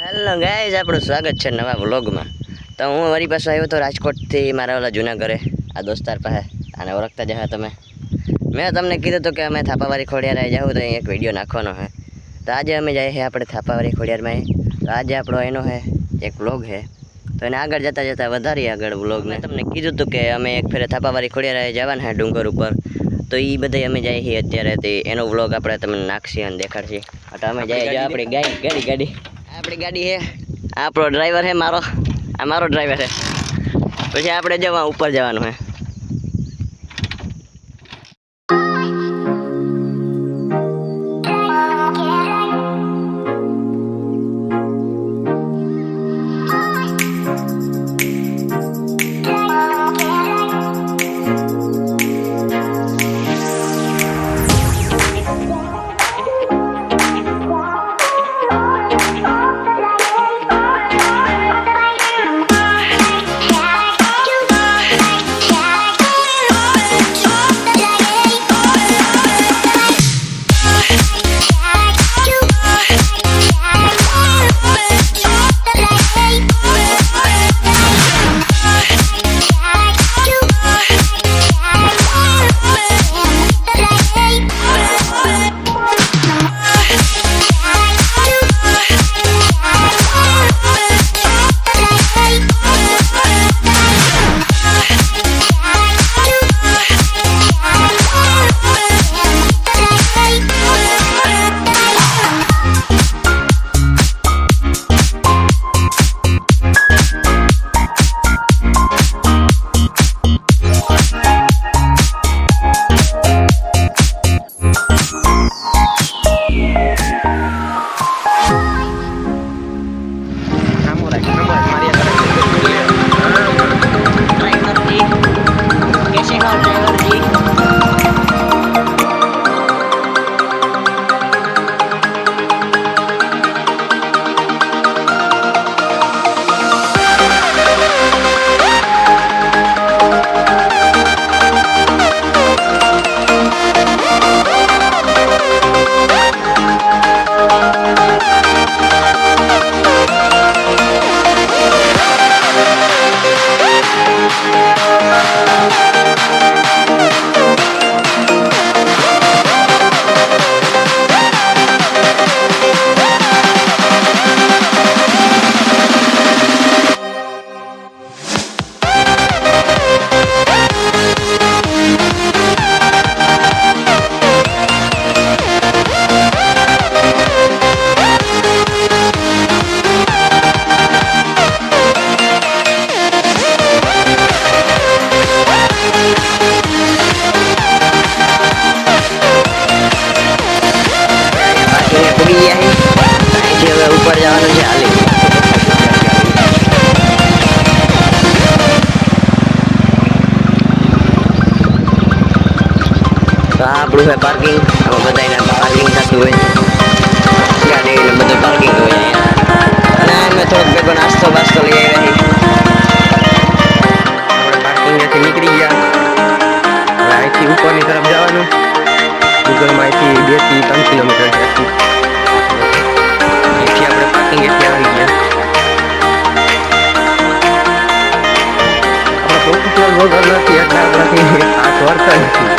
Hello guys, આપણું સ્વાગત છે નવા વ્લોગમાં. તો હું મારી પાસે આવ્યો તો રાજકોટથી મારા ઓલા જૂના ઘરે, આ દોસ્તાર પાસે. આને ઓળખતા જ તમે. મેં તમને કીધું હતું કે અમે થાપાવાળી ખોડિયાર જાઉં તો અહીં એક વિડીયો નાખવાનો છે. તો આજે અમે જઈએ છીએ આપણે થાપાવાળી ખોડિયારમાં. તો આજે આપણો એનો છે એક વ્લોગ છે. તો એને આગળ જતાં જતાં વધારી આગળ વ્લોગ. મેં તમને કીધું હતું કે અમે એક ફેરે થાપાવાળી ખોડિયાર જવાના છે ડુંગર ઉપર. તો એ બધા અમે જઈએ છીએ અત્યારે. તે એનો વ્લોગ આપણે તમને નાખીએ અને દેખાડશે. તો અમે જઈએ આપણી ગાડી આપણી ગાડી છે. આપણો ડ્રાઈવર છે મારો, આ મારો ડ્રાઈવર છે. પછી આપણે જવા ઉપર જવાનું છે. ઉપર જવાનું છે હાલી. તો આ આપણું છે પાર્કિંગ. આમાં બધાને પાર્કિંગ થતું હોય, ગાડી ને બધું પાર્કિંગ હોય અહીંયા. અને અમે થોડોક ભેગો નાસ્તો બાસ્તો લઈ આવ્યા છીએ. આપણે પાર્કિંગથી નીકળી ગયા. હવે અહીંથી ઉપરની તરફ જવાનું. ગૂગલમાં અહીંથી 2 થી 3 કિલોમીટર છે. અહીંથી આપણે પાર્કિંગ એટલે આવી ગયા. આપણે પ્રોફેશનલ વગર નથી એટલે આપણાથી હાથ વર્તા નથી.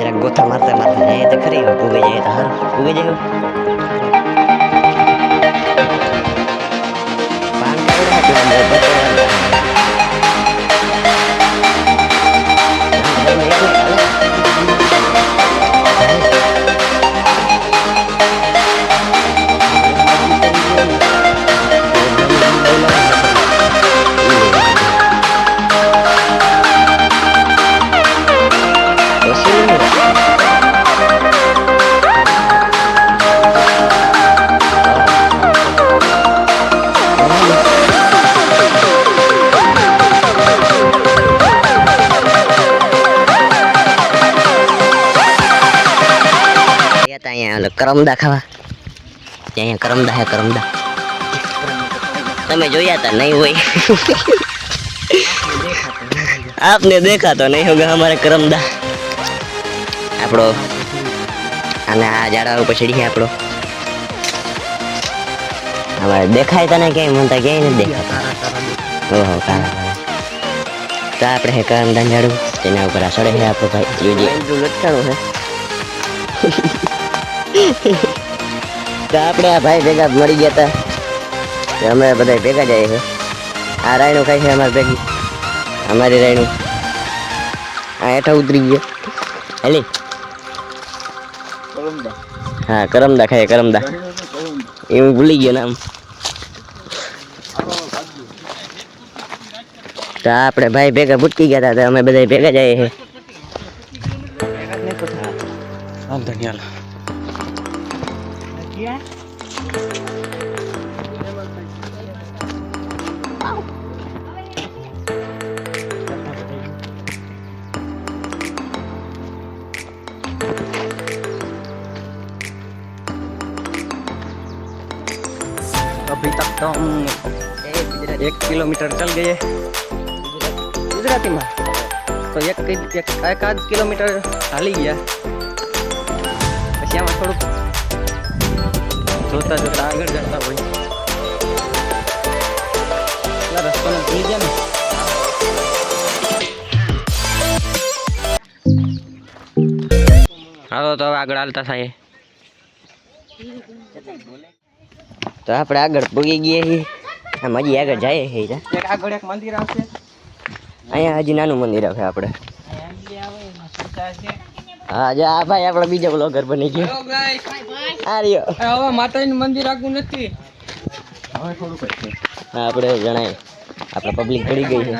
જરાક ગોથા મારતા મારતા જાય તો ખરી ઉગી જાય તો હારું ઉગી જાય. પાન અહીંયા કરમદા ખાવા. અહીંયા કરમદા હે કરમદા. તમે જોયા હતા નહીં હોય. आपने देखा तो नहीं होगा हमारे करमदा. આપણો અને આ ઝાડા ઉપર ચડી છે આપણો. અમારે દેખાય તને ક્યાંય મને તો ક્યાંય નથી દેખાતા. ઓહો કાળા તો આપણે હે કરમદા ઝાડું તેના ઉપર આ ચડે છે આપણો ભાઈ યુજી લટકાણું છે. તો આપણે આ ભાઈ ભેગા મળી ગયા હતા. અમે બધા ભેગા જઈએ છે. આ રાયણું ખાય છે અમારે ભેગી. અમારી રાયણું આ હેઠા ઉતરી ગયો. હેલી હા કરમદા ખાય કરમદા. એ હું ભૂલી ગયો નામ. તો આપણે ભાઈ ભેગા ભૂટકી ગયા હતા. અમે બધા ભેગા જઈએ છે. अभी तक तो हम 1 किलोमीटर चल गए गुजराती में. तो एक आध किलोमीटर हाली गया. પછી આમાં થોડુંક જોતા જોતા આગળ જતા હોય. રસ્તાને ભૂલી ગયા ને. હાલો તો હવે આગળ હાલતા થાય. તો આપણે આગળ પૂગી ગયા છીએ. આમ હજી આગળ જઈએ છીએ. એક આગળ એક મંદિર આવશે. અહીંયા હજી નાનું મંદિર આવે આપણે. હા જો આ ભાઈ આપણો બીજો બ્લોગર બની ગયો. Hello guys. આ રહ્યો. હવે માતાજીનું મંદિર આગું નથી. હવે થોડું છે. હા આપણે જણાય આપણે પબ્લિક પડી ગઈ છે.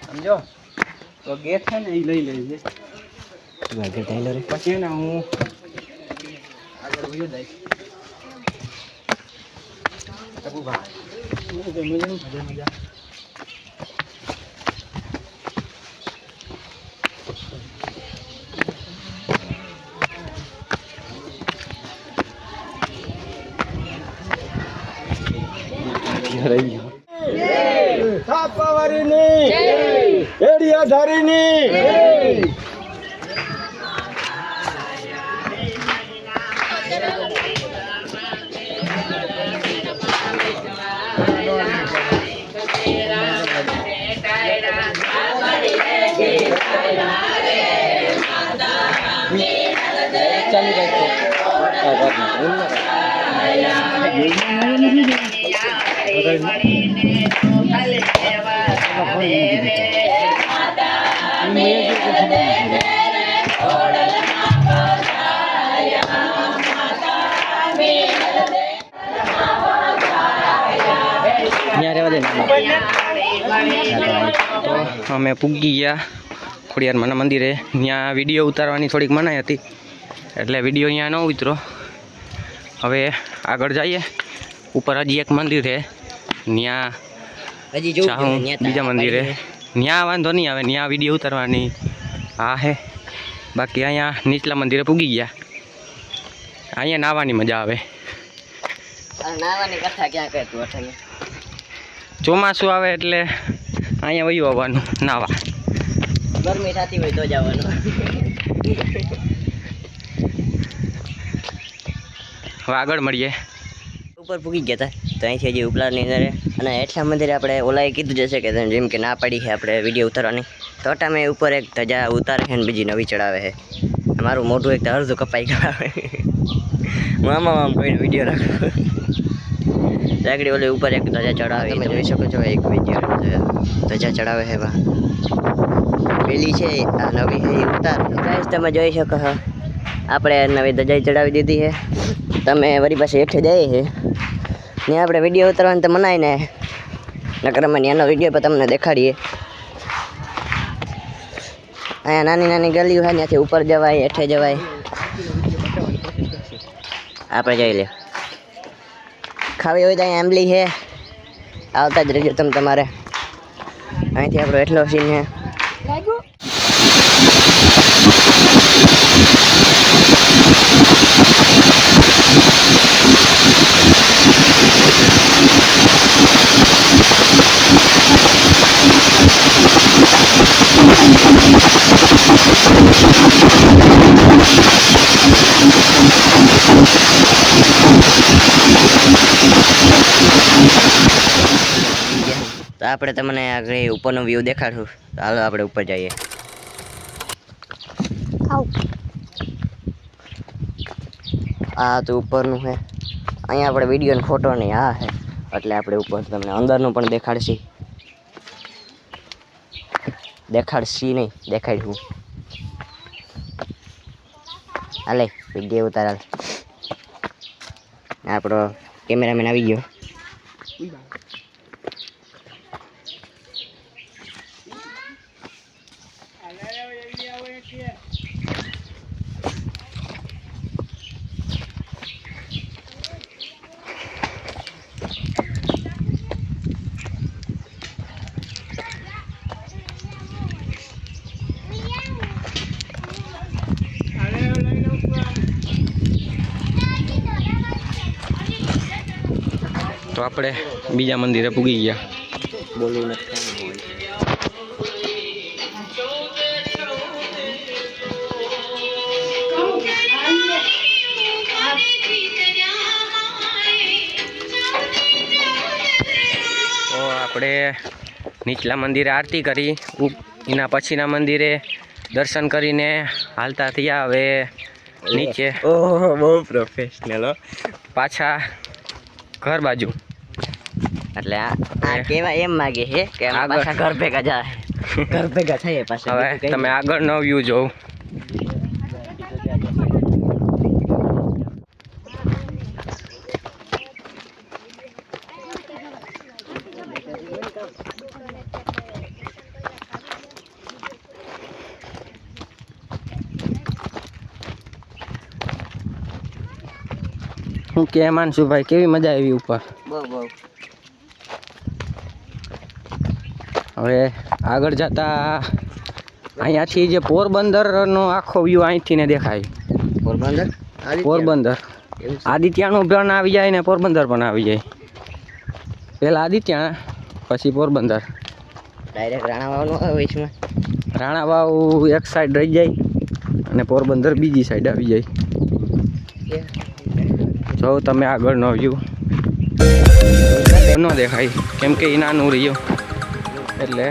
સમજો તો ગેટ છે ને એ લઈ લેજે. આગળ ચાલ્યો રે. પછી ને હું આગળ વયો જઈશ. તો અમે પૂગી ગયા ખોડિયારમાંના મંદિરે. ત્યાં વિડીયો ઉતારવાની થોડીક મનાઈ હતી એટલે વિડીયો અહીંયા ન ઉતરો. હવે આગળ જઈએ. ઉપર હજી એક મંદિર છે ત્યાં હજી જોઉં બીજા મંદિરે. ત્યાં વાંધો નહીં આવે. ત્યાં વિડીયો ઉતારવાની હા હે. બાકી અહીંયા નીચલા મંદિરે પૂગી ગયા. અહીંયા નાહવાની મજા આવે. નાવાની કથા ક્યાં કરતું અઠાને. ચોમાસું આવે એટલે અહીંયા વયું આવવાનું નાવા. ગરમી થતી હોય તો જવાનું. હવે આગળ મળીએ. ઉપર પૂગી ગયા હતા તો અહીંથી હજી ઉપલાની અંદર અને એટલા મંદિરે આપણે ઓલાએ કીધું જશે કે જેમ કે ના પાડી છે આપણે વિડીયો ઉતારવાની. તો અટામે ઉપર એક ધજા ઉતારે છે ને બીજી નવી ચડાવે છે. મારું મોઢું એક અડધું કપાઈ કરાવે. હું આમ કોઈને વિડીયો રાખું. લાકડી ઓલી ઉપર એક ધજા ચડાવે. તમે જોઈ શકો છો એક વિડીયો ધજા ચડાવે છે. પેલી છે આ નવી છે એ ઉતાર. ગાઈસ તમે જોઈ શકો છો આપણે નવી ધજા ચડાવી દીધી છે. તમે વળી પાસે હેઠે જઈએ છે ત્યાં આપણે વિડીયો ઉતારવાનું તો મનાય ને. નકર અમે ત્યાંનો વિડીયો પર તમને દેખાડીએ. અહીંયા નાની નાની ગલીઓ છે ત્યાંથી ઉપર જવાય હેઠે જવાય. આપણે જઈ લે. ખાવી હોય તો અહીંયા આંબલી છે આવતા જ રહેજો તમે તમારે. અહીંથી આપણો એટલો સીન છે. આપણે તમને આગળ ઉપરનો વ્યૂ દેખાડશું. હાલો આપણે ઉપર જઈએ. આ તો ઉપરનું છે. અહીંયા આપણે વિડીયો ને ફોટો નહીં આ છે, એટલે આપણે ઉપર તમને અંદરનું પણ દેખાડશી નહીં દેખાડશું. હાલે વિડીયો ઉતારાલ. આપણો કેમેરામેન આવી ગયો. તો આપણે બીજા મંદિરે પૂગી ગયા. બોલવું નથી. તો આપણે નીચલા મંદિરે આરતી કરી, એના પછીના મંદિરે દર્શન કરીને હાલતા થયા. હવે નીચે ઓહો બહુ પ્રોફેશનલ. પાછા ઘર બાજુ. એટલે આ કેવા એમ માગે છે કે અમે આગળ. પાછા ઘર ભેગા જાય. ઘર ભેગા થઈએ પાછા. હવે તમે આગળનો વ્યૂ જોવો. હું કે માનસુભાઈ કેવી મજા આવી ઉપર? બહુ હવે આગળ જતા અહીંયાથી જે પોરબંદરનો આખો વ્યૂ અહીંથી ને દેખાય. પોરબંદર. પોરબંદર આદિત્યનું પણ આવી જાય ને પોરબંદર પણ આવી જાય. પહેલાં આદિત્ય પછી પોરબંદર. ડાયરેક્ટ રાણાવાવનું આવે વચમાં. રાણાવાવ એક સાઈડ રહી જાય અને પોરબંદર બીજી સાઈડ આવી જાય. જો તમે આગળનો વ્યૂ ન દેખાય કેમ કે એ નાનું રહ્યું એટલે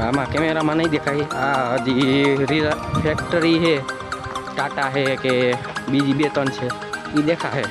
આમાં કેમેરામાં નહીં દેખાય. આ હજી ફેક્ટરી છે, ટાટા છે કે બીજી 2-3 છે એ દેખાશે.